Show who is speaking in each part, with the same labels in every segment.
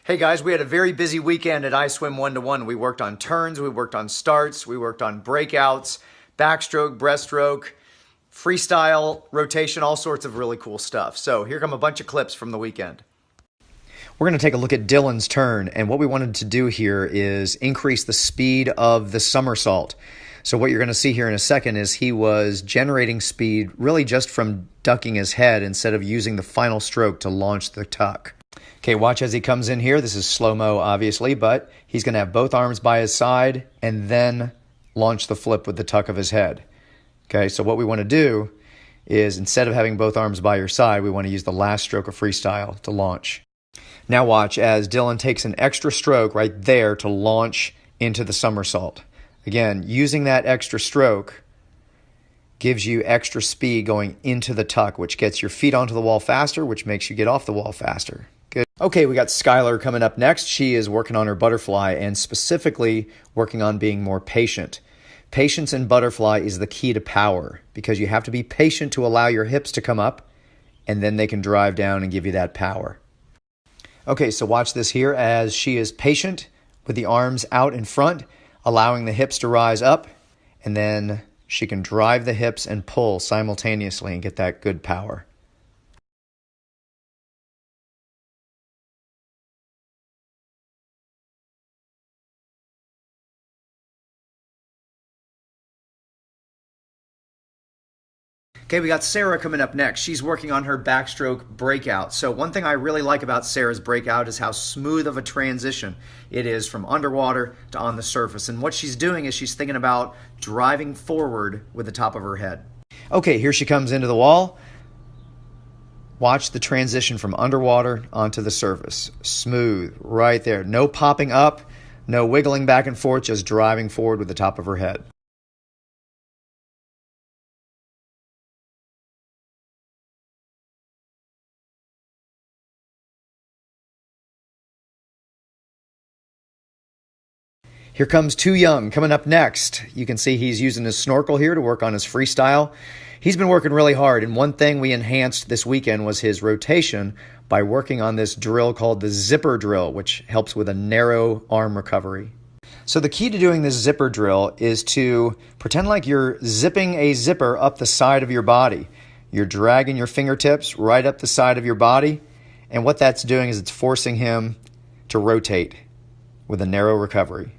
Speaker 1: Hey guys, we had a very busy weekend at iSwim 1-to-1. We worked on turns, we worked on starts, we worked on breakouts, backstroke, breaststroke, freestyle, rotation, all sorts of really cool stuff. So here come a bunch of clips from the weekend. We're going to take a look at Dylan's turn, and what we wanted to do here is increase the speed of the somersault. So what you're going to see here in a second is he was generating speed really just from ducking his head instead of using the final stroke to launch the tuck. Okay, watch as he comes in here. This is slow-mo, obviously, but he's going to have both arms by his side and then launch the flip with the tuck of his head. Okay, so what we want to do is instead of having both arms by your side, we want to use the last stroke of freestyle to launch. Now watch as Dylan takes an extra stroke right there to launch into the somersault. Again, using that extra stroke gives you extra speed going into the tuck, which gets your feet onto the wall faster, which makes you get off the wall faster. Good. Okay, we got Skylar coming up next. She is working on her butterfly and specifically working on being more patient. Patience in butterfly is the key to power because you have to be patient to allow your hips to come up and then they can drive down and give you that power. Okay, so watch this here as she is patient with the arms out in front, allowing the hips to rise up, and then she can drive the hips and pull simultaneously and get that good power. Okay, we got Sarah coming up next. She's working on her backstroke breakout. So one thing I really like about Sarah's breakout is how smooth of a transition it is from underwater to on the surface. And what she's doing is she's thinking about driving forward with the top of her head. Okay, here she comes into the wall. Watch the transition from underwater onto the surface. Smooth, right there. No popping up, no wiggling back and forth, just driving forward with the top of her head. Here comes Too Young coming up next. You can see he's using his snorkel here to work on his freestyle. He's been working really hard, and one thing we enhanced this weekend was his rotation by working on this drill called the zipper drill, which helps with a narrow arm recovery. So the key to doing this zipper drill is to pretend like you're zipping a zipper up the side of your body. You're dragging your fingertips right up the side of your body, and what that's doing is it's forcing him to rotate with a narrow recovery.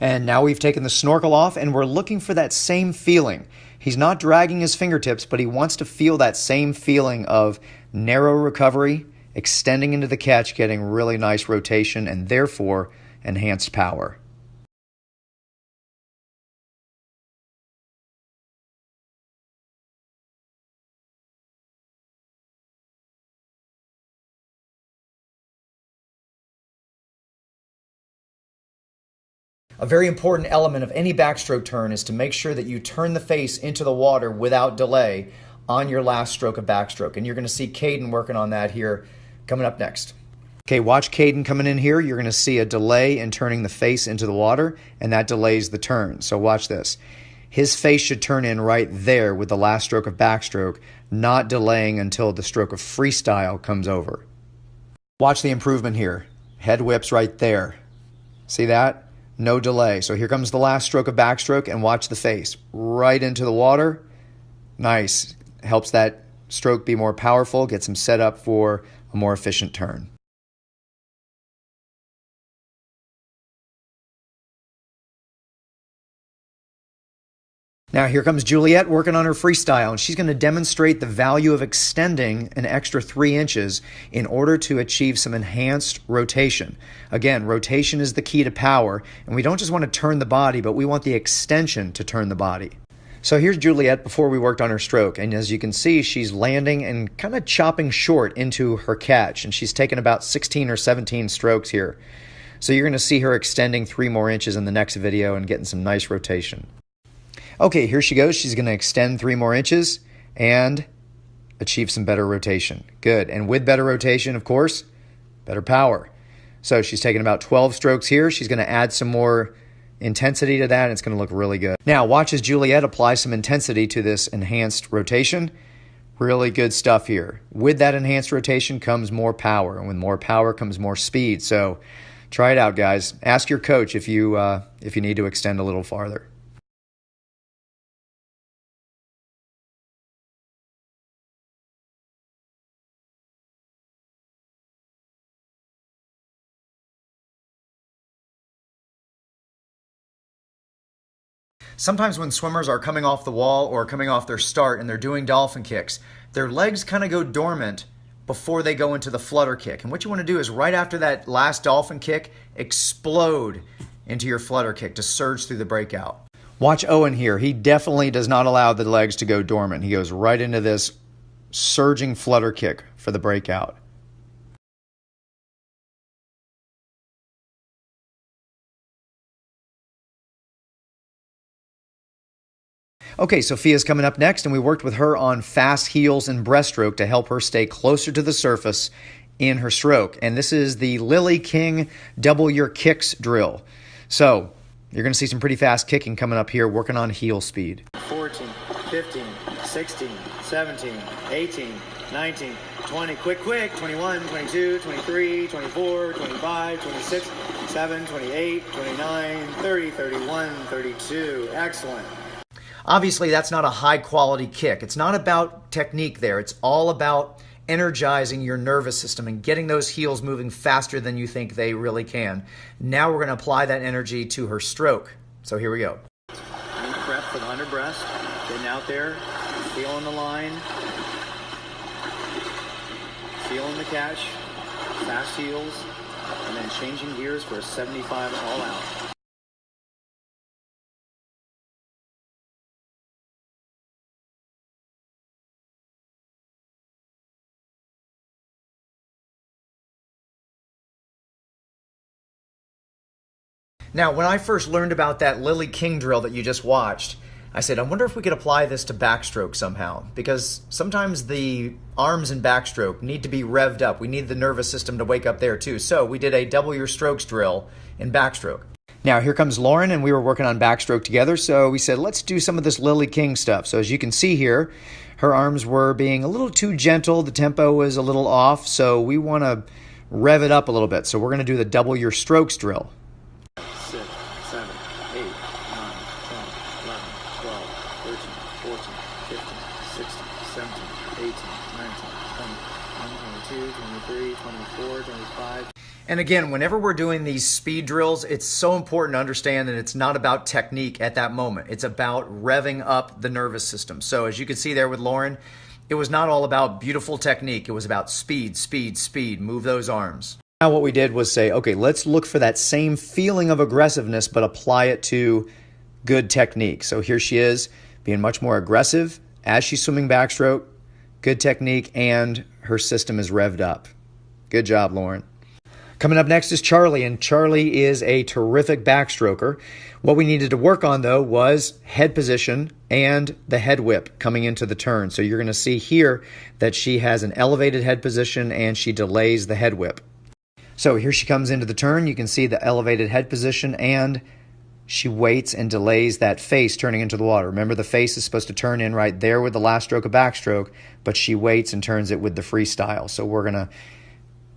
Speaker 1: And now we've taken the snorkel off and we're looking for that same feeling. He's not dragging his fingertips, but he wants to feel that same feeling of narrow recovery, extending into the catch, getting really nice rotation, and therefore enhanced power. A very important element of any backstroke turn is to make sure that you turn the face into the water without delay on your last stroke of backstroke. And you're going to see Caden working on that here coming up next. Okay, watch Caden coming in here. You're going to see a delay in turning the face into the water, and that delays the turn. So watch this. His face should turn in right there with the last stroke of backstroke, not delaying until the stroke of freestyle comes over. Watch the improvement here. Head whips right there. See that? No delay. So here comes the last stroke of backstroke, and watch the face. Right into the water. Nice. Helps that stroke be more powerful, gets him set up for a more efficient turn. Now here comes Juliet working on her freestyle, and she's going to demonstrate the value of extending an extra 3 inches in order to achieve some enhanced rotation. Again, rotation is the key to power, and we don't just want to turn the body, but we want the extension to turn the body. So here's Juliet before we worked on her stroke, and as you can see, she's landing and kind of chopping short into her catch, and she's taken about 16 or 17 strokes here. So you're going to see her extending 3 more inches in the next video and getting some nice rotation. Okay, here she goes. She's going to extend 3 more inches and achieve some better rotation. Good. And with better rotation, of course, better power. So she's taking about 12 strokes here. She's going to add some more intensity to that, and it's going to look really good. Now, watch as Juliet applies some intensity to this enhanced rotation. Really good stuff here. With that enhanced rotation comes more power, and with more power comes more speed. So try it out, guys. Ask your coach if you need to extend a little farther. Sometimes when swimmers are coming off the wall or coming off their start and they're doing dolphin kicks, their legs kind of go dormant before they go into the flutter kick. And what you want to do is right after that last dolphin kick, explode into your flutter kick to surge through the breakout. Watch Owen here. He definitely does not allow the legs to go dormant. He goes right into this surging flutter kick for the breakout. Okay, Sophia's coming up next, and we worked with her on fast heels and breaststroke to help her stay closer to the surface in her stroke. And this is the Lily King double your kicks drill. So you're going to see some pretty fast kicking coming up here, working on heel speed.
Speaker 2: 14, 15, 16, 17, 18, 19, 20, quick, 21, 22, 23, 24, 25, 26, 27, 28, 29, 30, 31, 32. Excellent.
Speaker 1: Obviously, that's not a high-quality kick. It's not about technique there. It's all about energizing your nervous system and getting those heels moving faster than you think they really can. Now we're going to apply that energy to her stroke. So here we go.
Speaker 2: Deep breath for the under breast. Getting out there, feeling the line, feeling the catch, fast heels, and then changing gears for a 75 all out.
Speaker 1: Now, when I first learned about that Lily King drill that you just watched, I said, I wonder if we could apply this to backstroke somehow, because sometimes the arms in backstroke need to be revved up. We need the nervous system to wake up there too. So we did a double your strokes drill in backstroke. Now here comes Lauren, and we were working on backstroke together, so we said, let's do some of this Lily King stuff. So as you can see here, her arms were being a little too gentle. The tempo was a little off, so we want to rev it up a little bit. So we're going to do the double your strokes drill.
Speaker 2: 6, 7, 8, 9, 10, 11, 12, 13, 14, 15, 16, 17, 18, 19, 20, 21, 22, 23, 24, 25.
Speaker 1: And again, whenever we're doing these speed drills, it's so important to understand that it's not about technique at that moment. It's about revving up the nervous system. So as you can see there with Lauren, it was not all about beautiful technique. It was about speed, speed, speed. Move those arms. Now what we did was say, okay, let's look for that same feeling of aggressiveness, but apply it to good technique. So here she is being much more aggressive as she's swimming backstroke, good technique, and her system is revved up. Good job, Lauren. Coming up next is Charlie, and Charlie is a terrific backstroker. What we needed to work on, though, was head position and the head whip coming into the turn. So you're going to see here that she has an elevated head position and she delays the head whip. So here she comes into the turn. You can see the elevated head position, and she waits and delays that face turning into the water. Remember, the face is supposed to turn in right there with the last stroke of backstroke, but she waits and turns it with the freestyle. So we're going to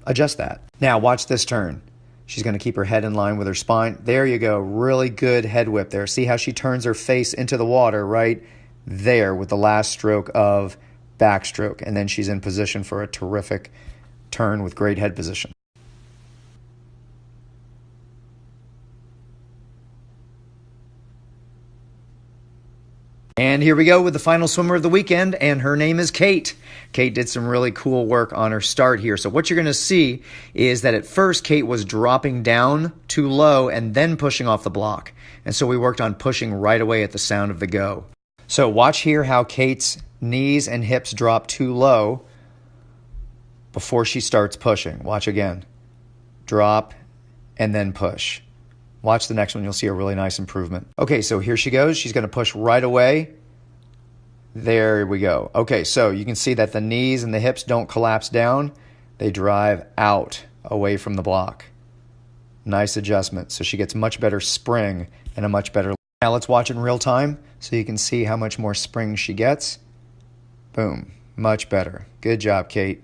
Speaker 1: adjust that. Now watch this turn. She's going to keep her head in line with her spine. There you go. Really good head whip there. See how she turns her face into the water right there with the last stroke of backstroke. And then she's in position for a terrific turn with great head position. And here we go with the final swimmer of the weekend, and her name is Kate. Kate did some really cool work on her start here. So what you're going to see is that at first Kate was dropping down too low and then pushing off the block. And so we worked on pushing right away at the sound of the go. So watch here how Kate's knees and hips drop too low before she starts pushing. Watch again. Drop and then push. Watch the next one. You'll see a really nice improvement. Okay, so here she goes. She's going to push right away. There we go. Okay, so you can see that the knees and the hips don't collapse down. They drive out away from the block. Nice adjustment. So she gets much better spring and a much better... Now let's watch it in real time so you can see how much more spring she gets. Boom. Much better. Good job, Kate.